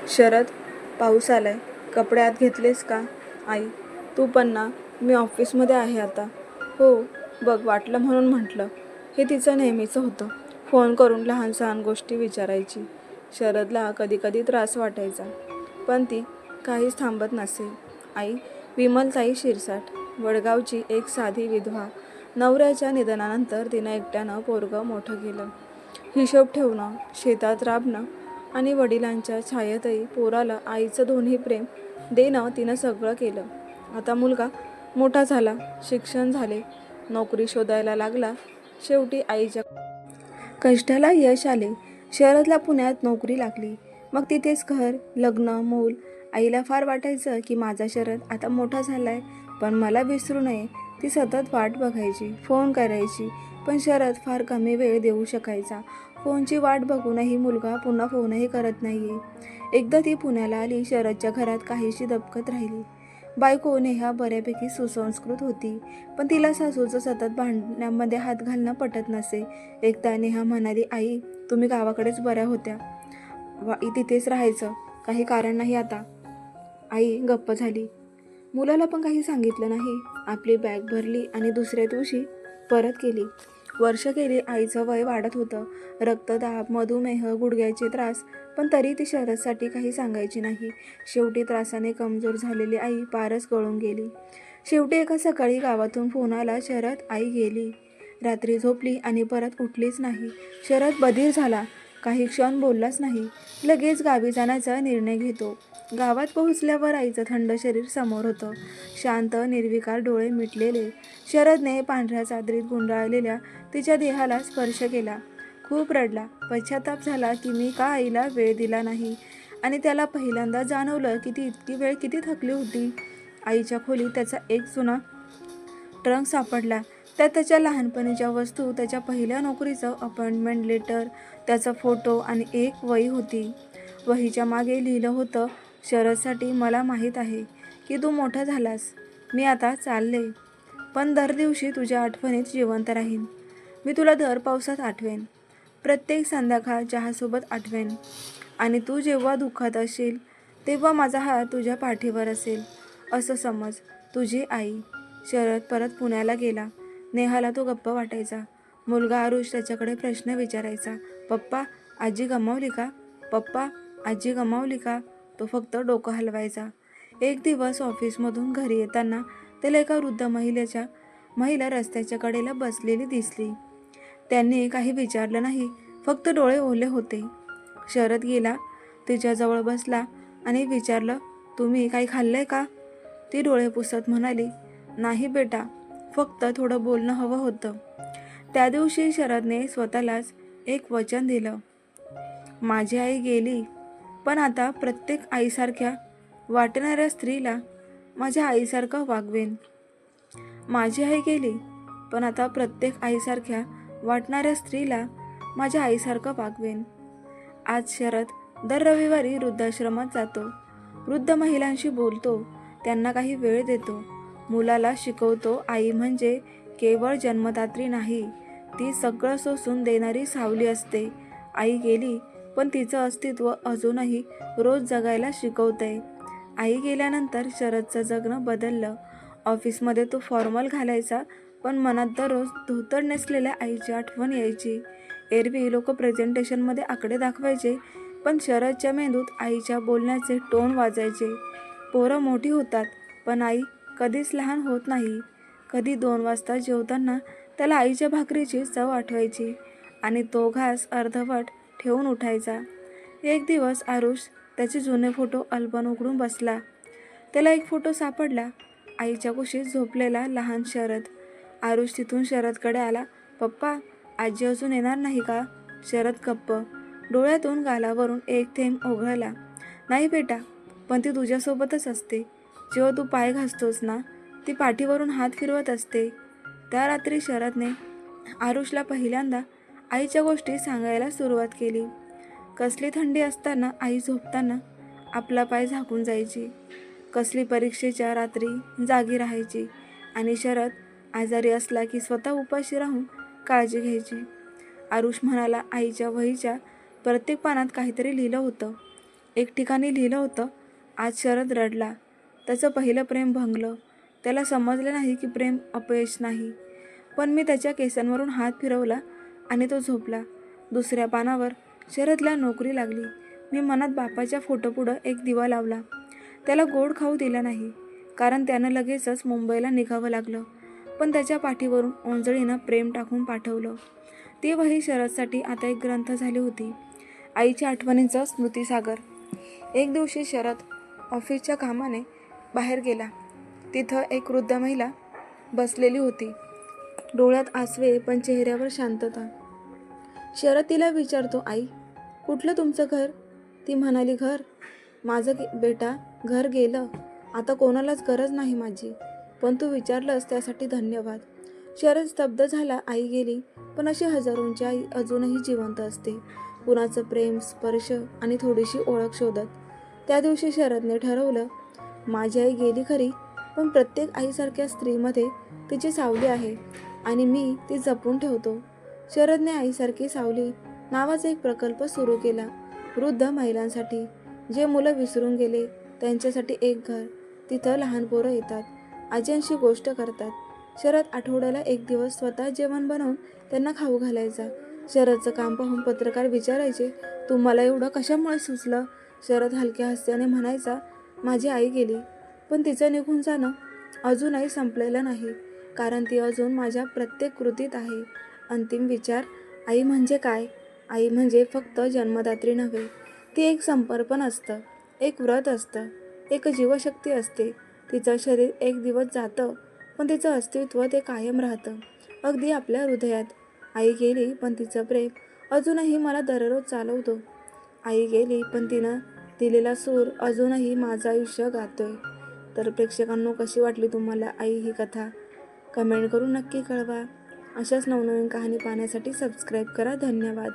शरद, पाऊस आलाय. कपडे आत घेतलेस का? आई, तू पण ना. मी ऑफिसमध्ये आहे आता. हो, बघ वाटलं म्हणून म्हटलं. हे तिचं नेहमीचं होतं. फोन करून लहान सहान गोष्टी विचारायची. शरदला कधी कधी त्रास वाटायचा, पण ती काहीच थांबत नसे. आई, विमलताई शिरसाट, वडगावची एक साधी विधवा. नवऱ्याच्या निधनानंतर तिनं एकट्यानं पोरगं मोठं केलं. हिशोब ठेवणं, शेतात राबणं आणि वडिलांच्या छायेतही पोराला आईचं दोन्ही प्रेम देणं तिनं सगळं केलं. आता मुलगा मोठा झाला, शिक्षण झाले, नोकरी शोधायला लागला. शेवटी आईच्या कष्टाला यश आले. शरदला पुण्यात नोकरी लागली. मग तिथेच घर, लग्न, मूल. आईला फार वाटायचं की माझा शरद आता मोठा झालाय, पण मला विसरू नये. ती सतत वाट बघायची, फोन करायची, पण शरद फार कमी वेळ देऊ शकायचा. फोनची वाट बघूनही मुलगा पुन्हा फोनही करत नाहीये. एकदा ती पुण्याला आली. शरदच्या घरात काहीशी दबकत राहिली. बायको नेहा बऱ्यापैकी सुसंस्कृत होती, पण तिला सासूचं सतत भांडण्यामध्ये हात घालणं पटत नसे. एकदा नेहा म्हणाली, आई, तुम्ही गावाकडेच बऱ्या होत्या, तिथेच राहायचं, काही कारण नाही आता. आई गप्प झाली. मुलाला पण काही सांगितलं नाही. आपली बॅग भरली आणि दुसऱ्या दिवशी परत केली. वर्ष गेली. आईचं वय वाढत होतं. रक्तदाब, मधुमेह, गुडघ्याचे त्रास, पण तरी ती शरदसाठी काही सांगायची नाही. शेवटी त्रासाने कमजोर झालेली आई पारच गळून गेली. शेवटी एका सकाळी गावातून फोन आला, शरद, आई गेली. रात्री झोपली आणि परत उठलीच नाही. शरद बधीर झाला. काही क्षण बोललाच नाही. लगेच गावी जाण्याचा निर्णय घेतो. गावात पोहोचल्यावर आईचं थंड शरीर समोर होतं. शांत, निर्विकार, डोळे मिटलेले. शरदने पांढऱ्या चादरीत गुंडाळलेल्या तिच्या देहाला स्पर्श केला. खूप रडला. पश्चाताप झाला की मी का आईला वेळ दिला नाही, आणि त्याला पहिल्यांदा जाणवलं की ती इतकी वेळ किती थकली होती. आईच्या खोलीत त्याचा एक जुना ट्रंक सापडला. त्यात त्याच्या लहानपणीच्या वस्तू, त्याच्या पहिल्या नोकरीचं अपॉइंटमेंट लेटर, त्याचा फोटो आणि एक वही होती. वहीच्या मागे लिहिलं होतं, शरदसाठी, मला माहीत आहे की तू मोठा झालास. मी आता चालले, पण दर दिवशी तुझ्या आठवणीत जिवंत राहीन. मी तुला दर पावसात आठवेन, प्रत्येक संध्याकाळ चहासोबत आठवेन, आणि तू जेव्हा दुःखात असशील तेव्हा माझा हात तुझ्या पाठीवर असेल, असं समज. तुझी आई. शरद परत पुण्याला गेला. नेहाला तो गप्प वाटायचा. मुलगा आरुष त्याच्याकडे प्रश्न विचारायचा, पप्पा, आजी गमावली का? पप्पा, आजी गमावली का? तो फक्त डोकं हलवायचा. एक दिवस ऑफिसमधून घरी येताना त्याला एका वृद्ध महिला रस्त्याच्या कडेला बसलेली दिसली. त्यांनी काही विचारलं नाही, फक्त डोळे ओले होते. शरद गेला, तिच्याजवळ बसला आणि विचारलं, तुम्ही काही खाल्लंय का? ती डोळे पुसत म्हणाली, नाही बेटा, फक्त थोडं बोलणं हवं होतं. त्या दिवशी शरदने स्वतःलाच एक वचन दिलं, माझी आई गेली, पण आता प्रत्येक आईसारख्या वाटणाऱ्या स्त्रीला माझ्या आईसारखं वागवेन. माझी आई गेली, पण आता प्रत्येक आईसारख्या वाटणाऱ्या स्त्रीला माझ्या आईसारखं वागवेन. आज शरद दर रविवारी वृद्धाश्रमात जातो. वृद्ध महिलांशी बोलतो, त्यांना काही वेळ देतो, मुलाला शिकवतो, आई म्हणजे केवळ जन्मदात्री नाही, ती सगळं सोसून देणारी सावली असते. आई गेली, पण तिचं अस्तित्व अजूनही रोज जगायला शिकवतंय. आई गेल्यानंतर शरदचं जगणं बदललं. ऑफिसमध्ये तो फॉर्मल घालायचा, पण मनात दररोज धोतर नेसलेल्या आईची आठवण यायची. एरवी लोक प्रेझेंटेशनमध्ये आकडे दाखवायचे, पण शरदच्या मेंदूत आईच्या बोलण्याचे टोन वाजायचे. पोरं मोठी होतात, पण आई कधीच लहान होत नाही. कधी 2 वाजता जेवताना त्याला आईच्या भाकरीची चव आठवायची, आणि तो घास अर्धवट ठेवून उठायचा. एक दिवस आरुष त्याचे जुने फोटो अल्बम उघडून बसला. त्याला एक फोटो सापडला, आईच्या कुशीत झोपलेला लहान शरद. आरुष तिथून शरदकडे आला, पप्पा, आजी अजून येणार नाही का? शरद गप्प. डोळ्यातून गालावरून एक थेंब ओघळला, नाही बेटा, पण ती तुझ्यासोबतच असते. जेव्हा तू पाय घासतोस ना, ती पाठीवरून हात फिरवत असते. त्या रात्री शरदने आरुषला पहिल्यांदा आईच्या गोष्टी सांगायला सुरुवात केली. कसली थंडी असताना आई झोपताना आपला पाय झाकून जायची, कसली परीक्षेच्या रात्री जागी राहायची, आणि शरद आजारी असला की स्वतः उपाशी राहून काळजी घ्यायची. आरुष म्हणाला, आईच्या वहीच्या प्रत्येक पानात काहीतरी लिहिलं होतं. एक ठिकाणी लिहिलं होतं, आज शरद रडला. त्याचं पहिलं प्रेम भंगलं. त्याला समजलं नाही की प्रेम अपयश नाही. पण मी त्याच्या केसांवरून हात फिरवला आणि तो झोपला. दुसऱ्या पानावर शरदला नोकरी लागली. मी मनात बापाच्या फोटोपुढं एक दिवा लावला. त्याला गोड खाऊ दिला नाही, कारण त्यानं लगेचच मुंबईला निघावं लागलं. पण त्याच्या पाठीवरून ओंजळीनं प्रेम टाकून पाठवलं. ती वही शरदसाठी आता एक ग्रंथ झाली होती. आईच्या आठवणींचा स्मृतिसागर. एक दिवशी शरद ऑफिसच्या कामाने बाहेर गेला. तिथं एक वृद्ध महिला बसलेली होती. डोळ्यात आसवे पण चेहऱ्यावर शांतता. शरद तिला विचारतो, आई, कुठलं तुमचं घर? ती म्हणाली, घर? माझं बेटा घर गेलं. आता कोणालाच गरज नाही माझी. पण तू विचारलंस त्यासाठी धन्यवाद. शरद स्तब्ध झाला. आई गेली, पण अशी हजारोंची आई अजूनही जिवंत असते, कुणाचं प्रेम, स्पर्श आणि थोडीशी ओळख शोधत. त्या दिवशी शरदने ठरवलं, माझी आई गेली खरी, पण प्रत्येक आईसारख्या स्त्रीमध्ये तिची सावली आहे आणि मी ती जपून ठेवतो. शरदने आईसारखी सावली नावाचा एक प्रकल्प सुरू केला, वृद्ध महिलांसाठी. जे मुलं विसरून गेले त्यांच्यासाठी एक घर. तिथं लहान पोरं येतात, आजींशी गोष्ट करतात. शरद आठवड्याला एक दिवस स्वतः जेवण बनवून त्यांना खाऊ घालायचा. शरदचं काम पाहून पत्रकार विचारायचे, तुम्हाला एवढं कशामुळे सुचलं? शरद हलक्या हास्याने म्हणायचा, माझी आई गेली, पण तिचं निघून जाणं अजूनही संपलेलं नाही, कारण ती अजून माझ्या प्रत्येक कृतीत आहे. अंतिम विचार, आई म्हणजे काय? आई म्हणजे फक्त जन्मदात्री नव्हे. ती एक समर्पण असतं, एक व्रत असतं, एक जीवशक्ती असते. तिचं शरीर एक दिवस जातं, पण तिचं अस्तित्व ते कायम राहतं, अगदी आपल्या हृदयात. आई गेली, पण तिचं प्रेम अजूनही मला दररोज चालवतो. आई गेली, पण तिनं दिलेला सूर अजूनही माझं आयुष्य गातोय. तर प्रेक्षकांनो, कशी वाटली तुम्हाला आई ही कथा? कमेंट करून नक्की कळवा. अशाच नवनवीन कहाणी पाहण्यासाठी सबस्क्राईब करा. धन्यवाद.